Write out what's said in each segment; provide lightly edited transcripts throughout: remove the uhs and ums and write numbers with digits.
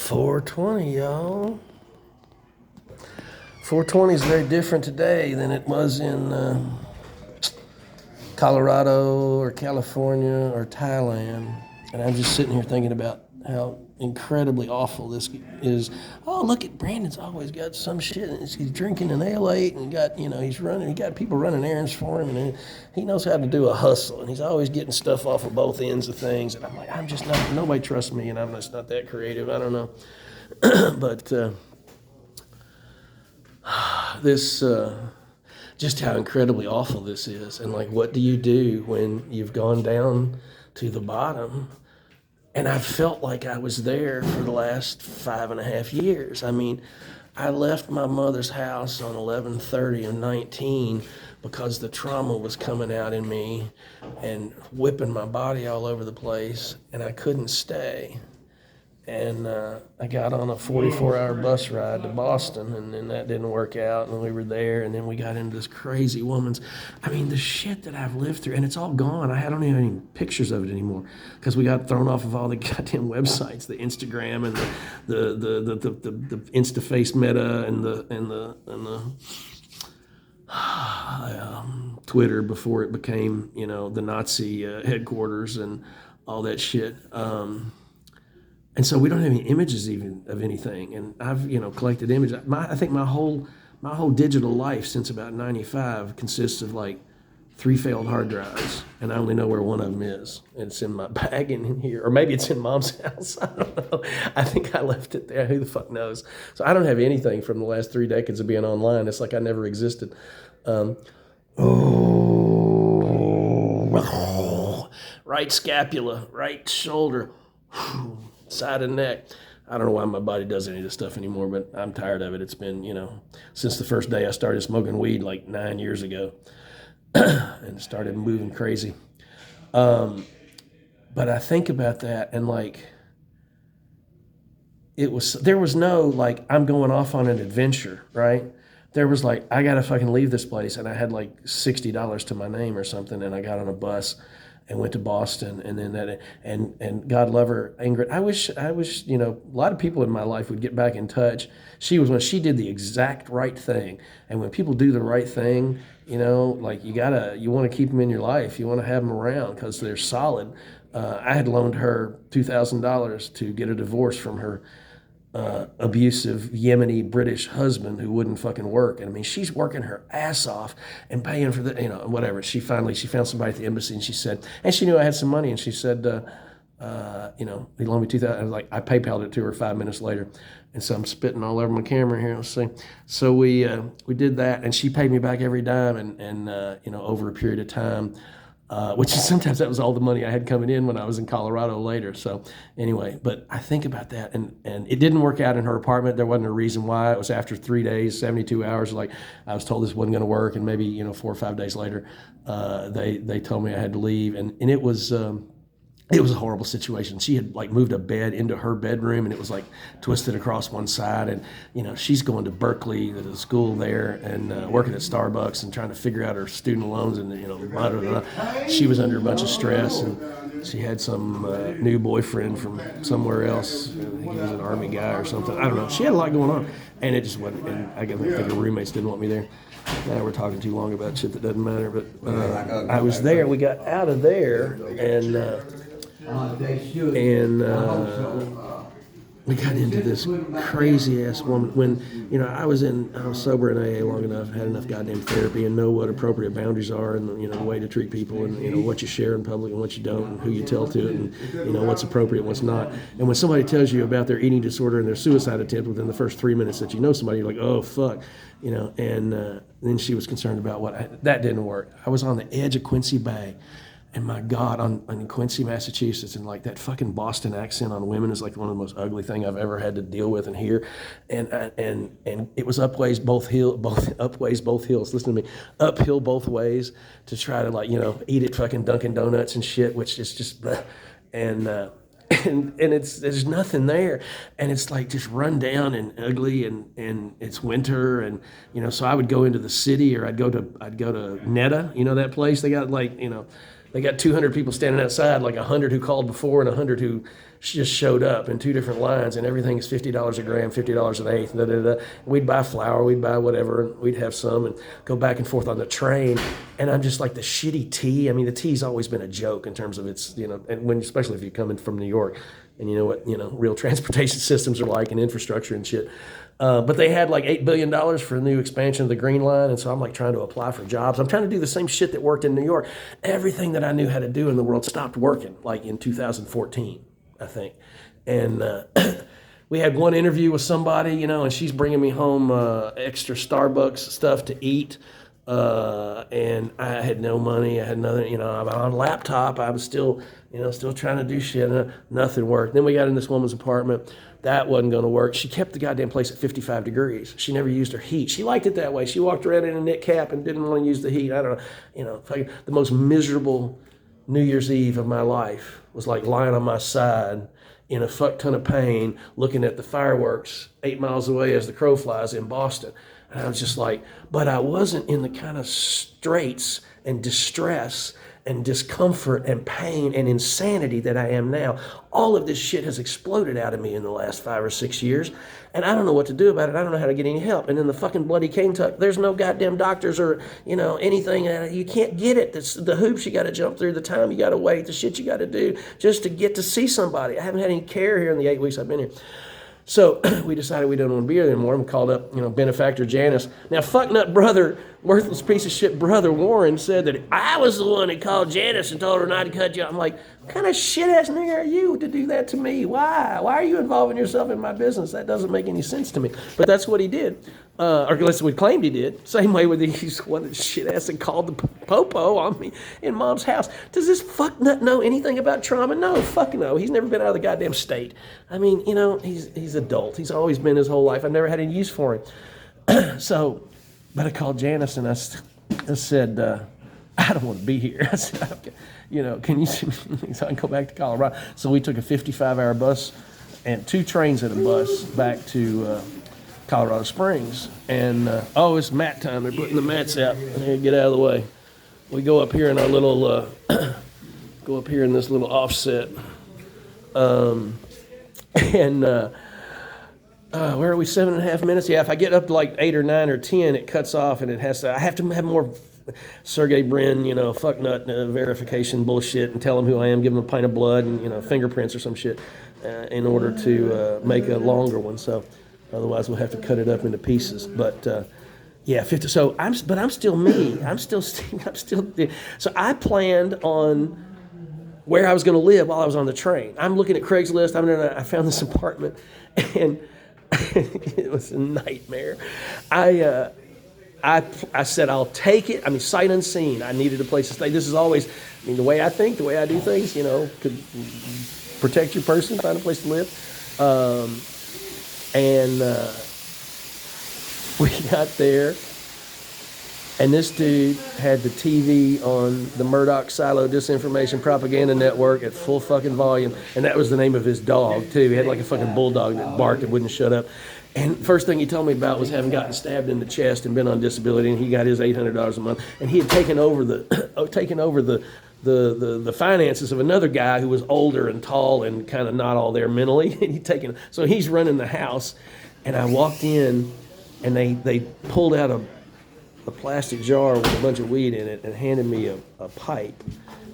420, y'all. 420 is very different today than it was in Colorado or California or Thailand. And I'm just sitting here thinking about how incredibly awful this is. Oh, look at Brandon's always got some shit. He's drinking an ale 8 and got, he's running. He got people running errands for him, and he knows how to do a hustle. And he's always getting stuff off of both ends of things. And I'm like, I'm just not. Nobody trusts me, and I'm just not that creative. I don't know, but this. Just how incredibly awful this is, and like, what do you do when you've gone down to the bottom? And I felt like I was there for the last 5.5 years. I mean, I left my mother's house on 11/30 of 19 because the trauma was coming out in me and whipping my body all over the place, and I couldn't stay. And I got on a 44-hour bus ride to Boston, and then that didn't work out, and we were there, and then we got into this crazy woman's, the shit that I've lived through, and it's all gone. I don't even have any pictures of it anymore because we got thrown off of all the goddamn websites, the Instagram and the InstaFace Meta and the Twitter before it became, the Nazi headquarters and all that shit. And so we don't have any images even of anything. And I've, collected images. I think my whole digital life since about 95 consists of like 3 failed hard drives. And I only know where one of them is. And it's in my bag in here. Or maybe it's in Mom's house. I don't know. I think I left it there. Who the fuck knows? So I don't have anything from the last 3 decades of being online. It's like I never existed. Right scapula, right shoulder. Side of the neck. I don't know why my body does any of this stuff anymore, but I'm tired of it. It's been, since the first day I started smoking weed like 9 years ago and started moving crazy. But I think about that, and like, there was no like, I'm going off on an adventure, right? There was like, I got to fucking leave this place. And I had like $60 to my name or something. And I got on a bus and went to Boston, and then and God love her, Ingrid. I wish, a lot of people in my life would get back in touch. She did the exact right thing. And when people do the right thing, like you want to keep them in your life. You want to have them around because they're solid. I had loaned her $2,000 to get a divorce from her abusive Yemeni British husband who wouldn't fucking work. And she's working her ass off and paying for the, whatever. She found somebody at the embassy, and she said, and she knew I had some money, and she said, he loaned me $2,000. I was like, I PayPal'd it to her 5 minutes later. And so I'm spitting all over my camera here. Let's see. So we did that, and she paid me back every dime, and over a period of time, which is sometimes that was all the money I had coming in when I was in Colorado later. So anyway, but I think about that, and it didn't work out in her apartment. There wasn't a reason why. It was after 3 days, 72 hours. Like, I was told this wasn't going to work, and maybe 4 or 5 days later, they told me I had to leave, and it was a horrible situation. She had like moved a bed into her bedroom, and it was like twisted across one side. And, she's going to Berkeley, to the school there, and working at Starbucks and trying to figure out her student loans. And, blah, blah, blah. She was under a bunch of stress, and she had some new boyfriend from somewhere else. I think he was an Army guy or something. I don't know. She had a lot going on, and it just wasn't, and I think her roommates didn't want me there. Now we're talking too long about shit that doesn't matter, but I was there. We got out of there, and we got into this crazy ass woman when, I was sober in AA long enough, had enough goddamn therapy, and know what appropriate boundaries are, and the way to treat people, and what you share in public and what you don't, and who you tell to it, and what's appropriate and what's not. And when somebody tells you about their eating disorder and their suicide attempt within the first 3 minutes that you know somebody, you're like, oh fuck, and then she was concerned about that didn't work. I was on the edge of Quincy Bay. And my God, on Quincy, Massachusetts, and like that fucking Boston accent on women is like one of the most ugly thing I've ever had to deal with and hear. And it was upways both hills. Listen to me, uphill both ways to try to eat at fucking Dunkin' Donuts and shit, which is just bleh. And there's nothing there, and it's like just run down and ugly, and it's winter, and so I would go into the city, or I'd go to Netta, that place. They got they got 200 people standing outside, like 100 who called before and 100 who just showed up in 2 different lines, and everything is $50 a gram, $50 an eighth. Da, da, da. We'd buy flour, we'd buy whatever, and we'd have some and go back and forth on the train. And I'm just like the shitty tea. I mean, the tea's always been a joke in terms of its, and when especially if you're coming from New York, and you know what real transportation systems are like and infrastructure and shit. But they had like $8 billion for a new expansion of the Green Line, and so I'm like trying to apply for jobs. I'm trying to do the same shit that worked in New York. Everything that I knew how to do in the world stopped working, like in 2014, I think. And we had one interview with somebody, and she's bringing me home extra Starbucks stuff to eat. And I had no money. I had nothing, I'm on a laptop. I was still trying to do shit. Nothing worked. Then we got in this woman's apartment. That wasn't going to work. She kept the goddamn place at 55 degrees. She never used her heat. She liked it that way. She walked around in a knit cap and didn't want to use the heat. I don't know, the most miserable New Year's Eve of my life was like lying on my side in a fuck ton of pain, looking at the fireworks 8 miles away as the crow flies in Boston. And I was just like, but I wasn't in the kind of straits and distress and discomfort and pain and insanity that I am now. All of this shit has exploded out of me in the last 5 or 6 years, and I don't know what to do about it. I don't know how to get any help. And in the fucking bloody Kentucky, there's no goddamn doctors or, anything. You can't get it. The hoops you got to jump through, the time you got to wait, the shit you got to do just to get to see somebody. I haven't had any care here in the 8 weeks I've been here. So we decided we don't want to be here anymore. We called up, benefactor Janice. Now, fucknut brother, worthless piece of shit brother Warren said that I was the one that called Janice and told her not to cut you. I'm like, what kind of shit-ass nigga are you to do that to me? Why? Why are you involving yourself in my business? That doesn't make any sense to me. But that's what he did. Or at least we claimed he did. Same way with he's one that shit-ass and called the popo on me in Mom's house. Does this fucknut know anything about trauma? No, fuck no. He's never been out of the goddamn state. I mean, he's adult. He's always been his whole life. I've never had any use for him. But I called Janice and I said, I don't want to be here. I said, okay, can you see me so I can go back to Colorado? So we took a 55-hour bus and 2 trains and a bus back to Colorado Springs. And, it's mat time. They're putting the mats out. Get out of the way. We go up here in our little, go up here in this little offset. Where are we, 7.5 minutes? Yeah, if I get up to like 8 or 9 or 10, it cuts off and I have to have more Sergey Brin, fucknut verification bullshit and tell him who I am, give him a pint of blood and, fingerprints or some shit in order to make a longer one. So otherwise we'll have to cut it up into pieces. But, 50. So I'm still me. I'm still. So I planned on where I was going to live while I was on the train. I'm looking at Craigslist. I found this apartment and it was a nightmare. I said, I'll take it. I mean, sight unseen. I needed a place to stay. This is always, the way I think, the way I do things, could protect your person, find a place to live. We got there, and this dude had the TV on the Murdoch Silo Disinformation Propaganda Network at full fucking volume, and that was the name of his dog, too. He had like a fucking bulldog that barked and wouldn't shut up. And first thing he told me about was having gotten stabbed in the chest and been on disability, and he got his $800 a month, and he had taken over the finances of another guy who was older and tall and kind of not all there mentally. And so he's running the house, and I walked in, and they pulled out a plastic jar with a bunch of weed in it and handed me a pipe,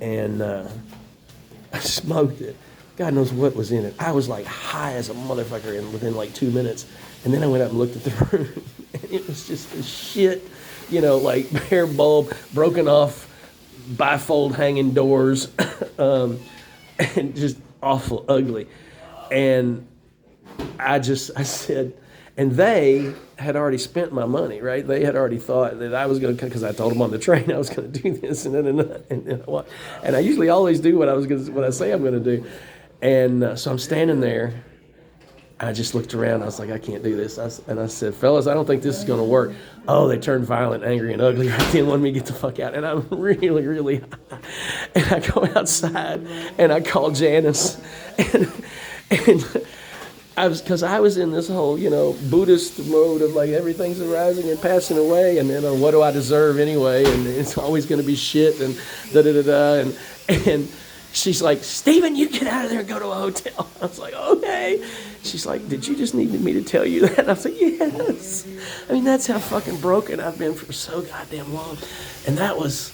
and I smoked it. God knows what was in it. I was like high as a motherfucker within like 2 minutes. And then I went up and looked at the room, and it was just a shit, like bare bulb, broken off, bifold hanging doors, and just awful, ugly. And I said, and they had already spent my money, right? They had already thought that I was going to, because I told them on the train I was going to do this, and I usually always do what I say I'm going to do. And so I'm standing there. I just looked around. I was like, I can't do this. And I said, fellas, I don't think this is going to work. Oh, they turned violent, angry, and ugly right then, wanted me to get the fuck out. And I'm really, really high. And I go outside, and I call Janice. And because I was in this whole, Buddhist mode of like everything's arising and passing away. And then what do I deserve anyway? And it's always going to be shit and da-da-da-da. And She's like, Steven, you get out of there and go to a hotel. I was like, okay. She's like, did you just need me to tell you that? I was like, yes. I mean, that's how fucking broken I've been for so goddamn long. And that was,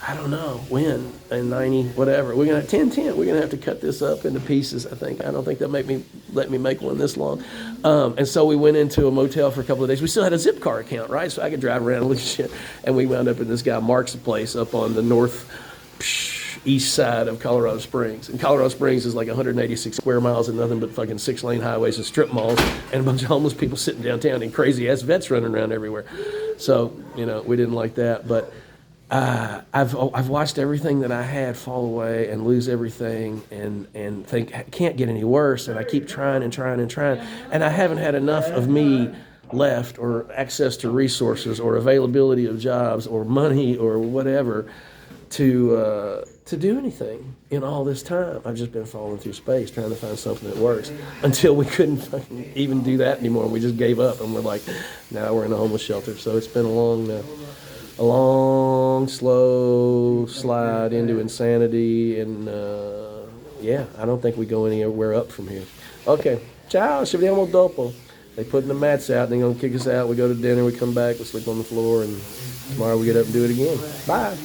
I don't know when, in 90, whatever. We're going to 10-10. We're going to have to cut this up into pieces, I think. I don't think they'll let me make one this long. And so we went into a motel for a couple of days. We still had a Zipcar account, right? So I could drive around and look at shit. And we wound up in this guy Mark's place up on the east side of Colorado Springs. And Colorado Springs is like 186 square miles and nothing but fucking 6-lane highways and strip malls and a bunch of homeless people sitting downtown and crazy ass vets running around everywhere. So, we didn't like that. But I've watched everything that I had fall away and lose everything and think it can't get any worse. And I keep trying and trying and trying. And I haven't had enough of me left or access to resources or availability of jobs or money or whatever to do anything in all this time. I've just been falling through space trying to find something that works until we couldn't fucking even do that anymore. We just gave up and we're like, now we're in a homeless shelter. So it's been a long, slow slide into insanity. And I don't think we go anywhere up from here. Okay, ciao, ci vediamo dopo. They putting the mats out and they're going to kick us out. We go to dinner, we come back, we sleep on the floor, and tomorrow we get up and do it again. Bye.